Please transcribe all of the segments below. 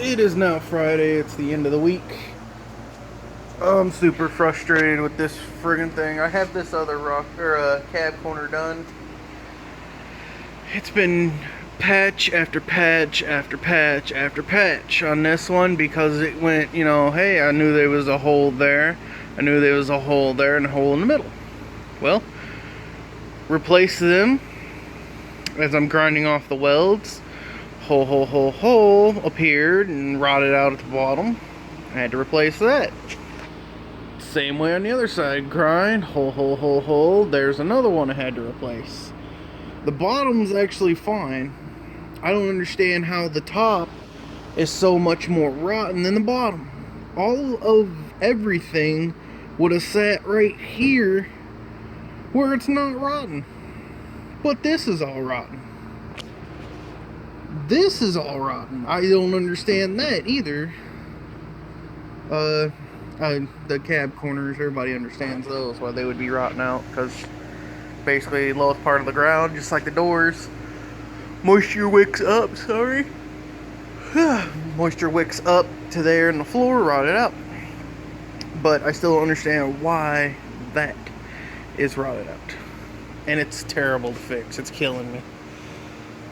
It is now Friday. It's the end of the week. I'm super frustrated with this friggin' thing. I have this other cab corner done. It's been patch after patch after patch after patch on this one because it went, hey, I knew there was a hole there. I knew there was a hole there and a hole in the middle. Well, replace them as I'm grinding off the welds. Hole appeared and rotted out at the bottom. I had to replace that. Same way on the other side. Grind, hole. There's another one I had to replace. The bottom's actually fine. I don't understand how the top is so much more rotten than the bottom. All of everything would have sat right here where it's not rotten. But this is all rotten. This is all rotten. I don't understand that either. The cab corners, everybody understands those, why they would be rotten out, because basically the lowest part of the ground, just like the doors, moisture wicks up, moisture wicks up to there and the floor rotted out. But I still don't understand why that is rotted out. And it's terrible to fix. It's killing me.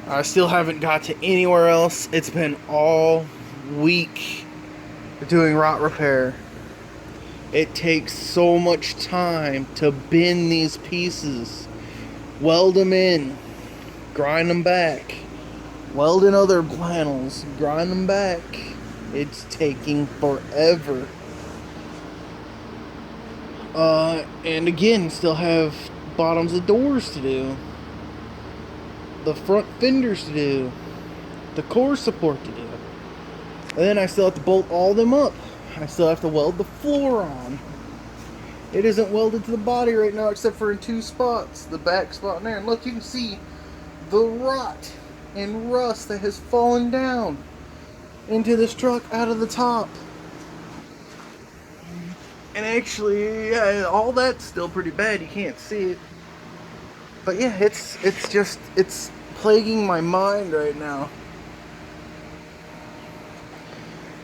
I still haven't got to anywhere else. It's been all week doing rot repair. It takes so much time to bend these pieces, weld them in, grind them back, weld in other panels, grind them back. It's taking forever. And again, still have bottoms of doors to do, the front fenders to do, the core support to do. And then I still have to bolt all them up. I still have to weld the floor on. It isn't welded to the body right now except for in two spots. The back spot in there. And look, you can see the rot and rust that has fallen down into this truck out of the top. And actually, yeah, all that's still pretty bad. You can't see it. But yeah, it's plaguing my mind right now.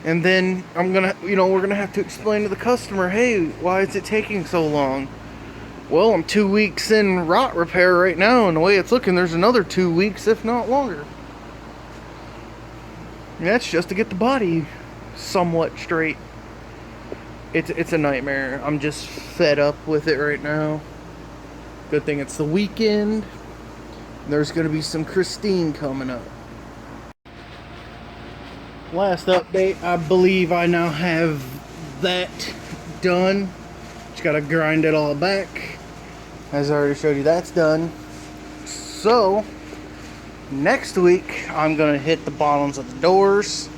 And then we're gonna have to explain to the customer, hey, why is it taking so long? Well, I'm 2 weeks in rot repair right now, and the way it's looking, there's another 2 weeks, if not longer. And that's just to get the body somewhat straight. It's a nightmare. I'm just fed up with it right now. Good thing it's the weekend. There's gonna be some Christine coming up. Last update, I believe I now have that done. Just gotta grind it all back. As I already showed you, that's done. So, next week, I'm gonna hit the bottoms of the doors.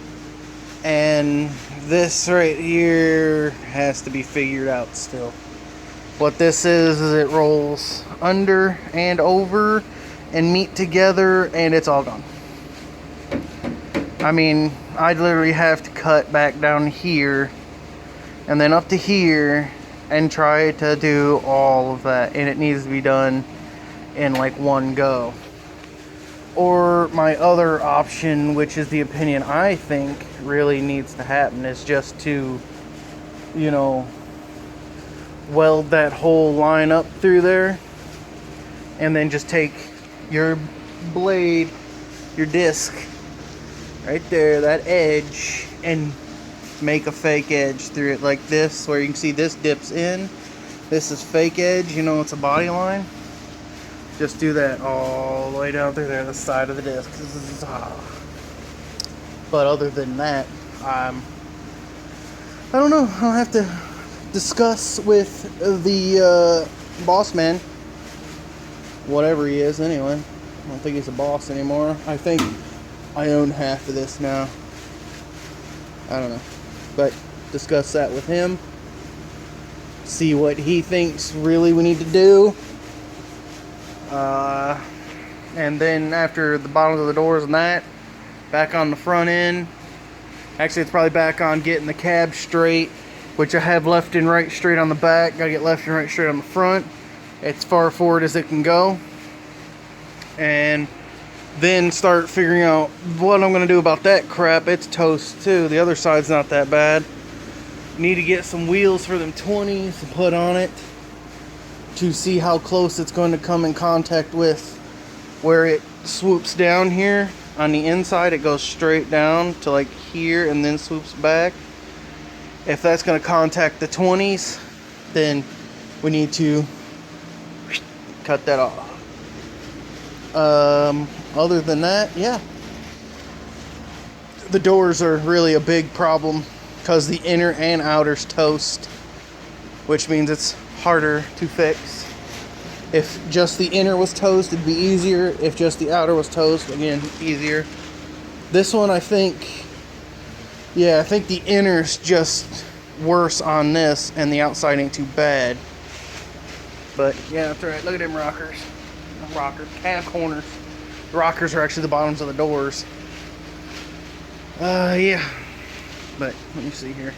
And this right here has to be figured out still. What this is it rolls under and over and meet together, and it's all gone. I mean, I literally have to cut back down here and then up to here and try to do all of that, and it needs to be done in like one go. Or my other option, which is the opinion I think really needs to happen, is just to, weld that whole line up through there and then just take your blade, your disc right there, that edge, and make a fake edge through it like this, where you can see this dips in. This is fake edge, it's a body line. Just do that all the way down through there, the side of the disc. But other than that, I don't know. I'll have to discuss with the boss man, whatever he is anyway. I don't think he's a boss anymore. I think I own half of this now. I don't know. But discuss that with him. See what he thinks really we need to do. And then after the bottoms of the doors and that, back on the front end. Actually, it's probably back on getting the cab straight, which I have left and right straight on the back. Gotta get left and right straight on the front. It's far forward as it can go. And then start figuring out what I'm going to do about that crap. It's toast too. The other side's not that bad. Need to get some wheels for them 20s to put on it to see how close it's going to come in contact with where it swoops down here. On the inside, it goes straight down to like here and then swoops back. If that's going to contact the 20s, then we need to cut that off. Other than that, yeah. The doors are really a big problem because the inner and outer's toast, which means it's harder to fix. If just the inner was toast, it'd be easier. If just the outer was toast, again, easier. This one, I think the inner's just worse on this, and the outside ain't too bad. But yeah, that's right. Look at them rockers. Cab corners. The rockers are actually the bottoms of the doors. Yeah. But let me see here.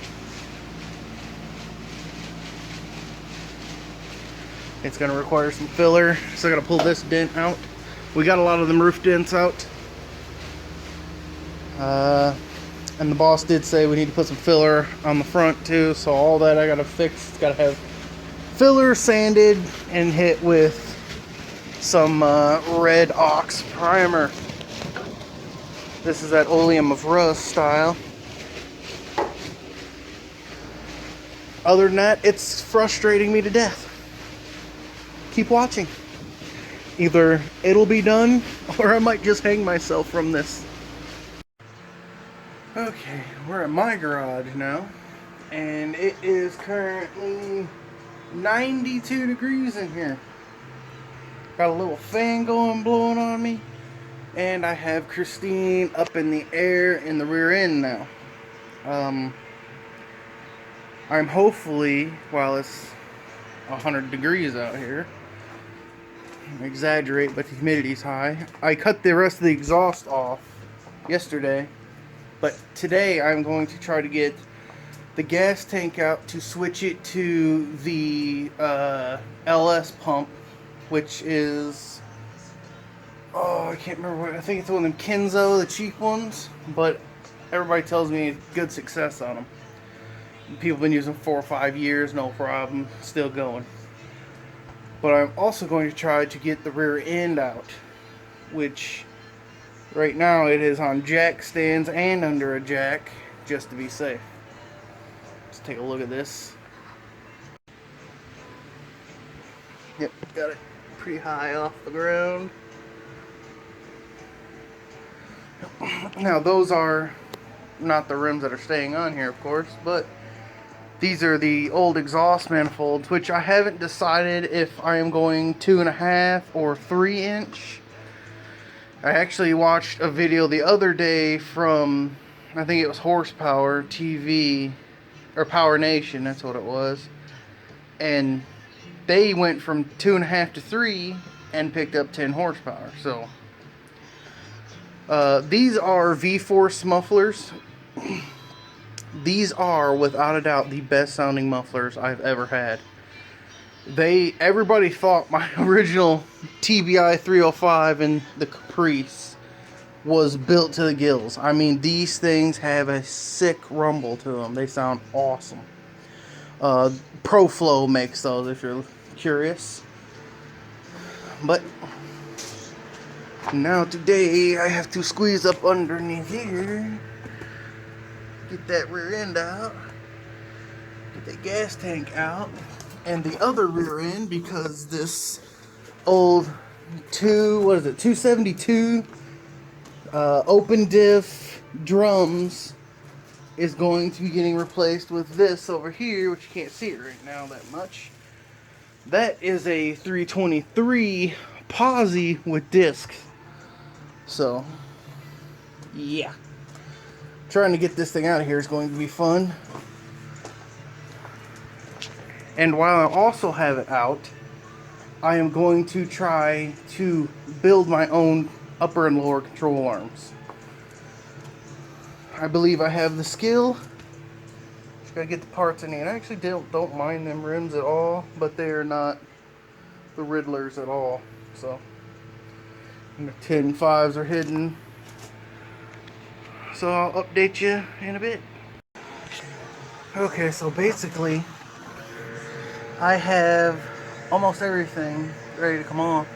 It's gonna require some filler. So I gotta pull this dent out. We got a lot of them roof dents out. And the boss did say we need to put some filler on the front too. So all that I gotta fix. It's gotta have filler sanded and hit with some red ox primer. This is that oleum of rust style. Other than that, it's frustrating me to death. Keep watching. Either it'll be done, or I might just hang myself from this. Okay, we're at my garage now, and it is currently 92 degrees in here. Got a little fan blowing on me, and I have Christine up in the air in the rear end now. I'm hopefully, while it's 100 degrees out here, I exaggerate, but the humidity's high. I cut the rest of the exhaust off yesterday, but today I'm going to try to get the gas tank out to switch it to the LS pump, which is, I can't remember what, I think it's one of them Kenzo, the cheap ones, but everybody tells me good success on them. People have been using 4 or 5 years, no problem, still going. But I'm also going to try to get the rear end out, which right now it is on jack stands and under a jack, just to be safe. Let's take a look at this. Yep, got it pretty high off the ground. Now those are not the rims that are staying on here, of course, but these are the old exhaust manifolds, which I haven't decided if I am going 2.5 or 3 inch. I actually watched a video the other day from, I think it was Horsepower TV, or Power Nation, that's what it was. And they went from 2.5 to 3 and picked up 10 horsepower. So these are V-Force mufflers. These are, without a doubt, the best sounding mufflers I've ever had. Everybody thought my original TBI 305 and the Caprice was built to the gills. I mean, these things have a sick rumble to them. They sound awesome. ProFlow makes those, if you're curious. But now today I have to squeeze up underneath here. Get that rear end out, get that gas tank out, and the other rear end, because this old 272 open diff drums is going to be getting replaced with this over here, which you can't see it right now that much. That is a 323 posi with discs. So yeah, trying to get this thing out of here is going to be fun. And while I also have it out, I am going to try to build my own upper and lower control arms. I believe I have the skill. Just gotta get the parts in here. I actually don't mind them rims at all, but they are not the Riddlers at all. So And the 10.5s are hidden. So I'll update you in a bit. Okay, so basically, I have almost everything ready to come off.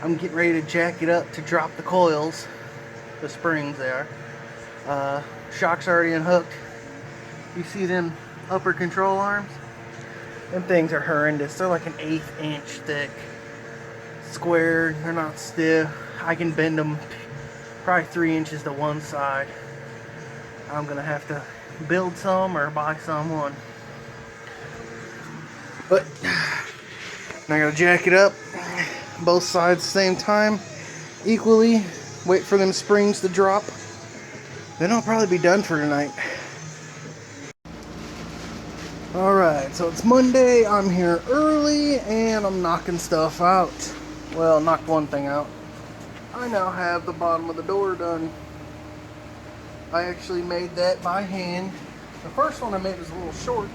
I'm getting ready to jack it up to drop the coils, the springs there. Shock's already unhooked. You see them upper control arms? Them things are horrendous. They're like an 1/8 inch thick. Squared, they're not stiff. I can bend them probably 3 inches to one side. I'm gonna have to build some or buy some one. But now I gotta jack it up both sides at the same time, equally, wait for them springs to drop. Then I'll probably be done for tonight. Alright, so it's Monday, I'm here early, and I'm knocking stuff out. Well, knocked one thing out. I now have the bottom of the door done. I actually made that by hand. The first one I made was a little short.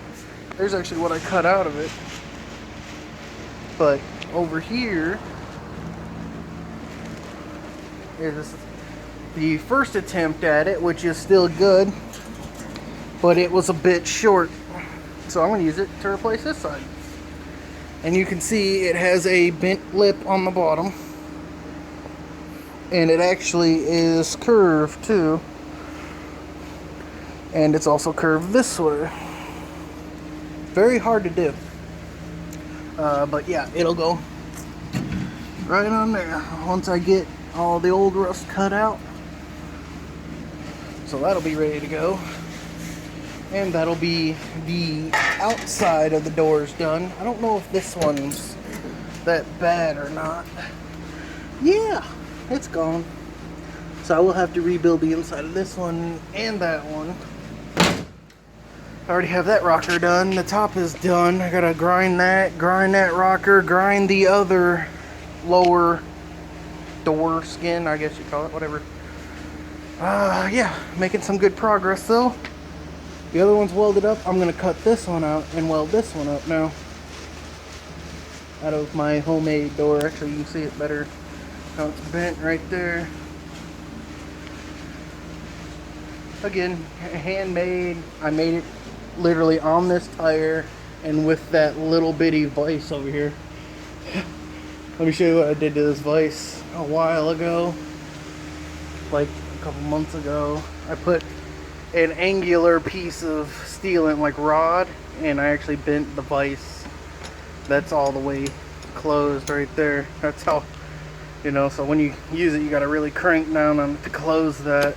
There's actually what I cut out of it. But over here is the first attempt at it, which is still good, but it was a bit short. So I'm going to use it to replace this side. And you can see it has a bent lip on the bottom. And it actually is curved too. And it's also curved this way. Very hard to do. But yeah, it'll go right on there once I get all the old rust cut out. So that'll be ready to go. And that'll be the outside of the doors done. I don't know if this one's that bad or not. Yeah, it's gone. So I will have to rebuild the inside of this one and that one. I already have that rocker done. The top is done. I gotta grind that rocker, grind the other lower door skin, I guess you call it, whatever. Yeah, making some good progress though. The other one's welded up. I'm gonna cut this one out and weld this one up now. Out of my homemade door. Actually, you can see it better. How it's bent right there. Again, handmade. I made it literally on this tire and with that little bitty vise over here. Let me show you what I did to this vise a while ago. Like a couple months ago. I put an angular piece of steel in, like rod, and I actually bent the vise. That's all the way closed right there. That's how, you know, so when you use it, you gotta really crank down on it to close that.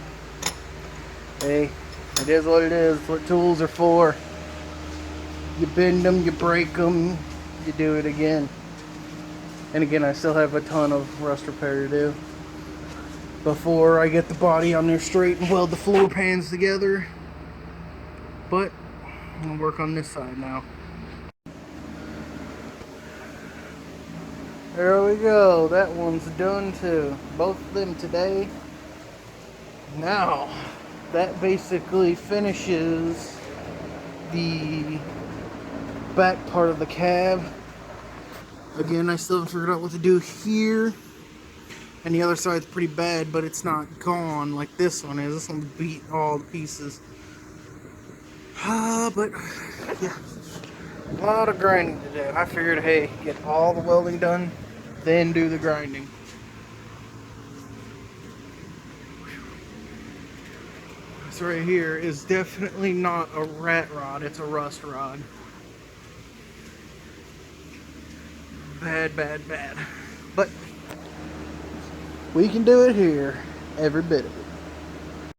Hey, it is what it is. It's what tools are for. You bend them, you break them, you do it again. And again, I still have a ton of rust repair to do before I get the body on there straight and weld the floor pans together. But I'm gonna work on this side now. There we go. That one's done too. Both of them today. Now, that basically finishes the back part of the cab. Again, I still haven't figured out what to do here. And the other side's pretty bad, but it's not gone like this one is. This one beat all the pieces. But yeah, a lot of grinding to do. I figured, hey, get all the welding done, then do the grinding. This right here is definitely not a rat rod, it's a rust rod. Bad, bad, bad. But we can do it here, every bit of it.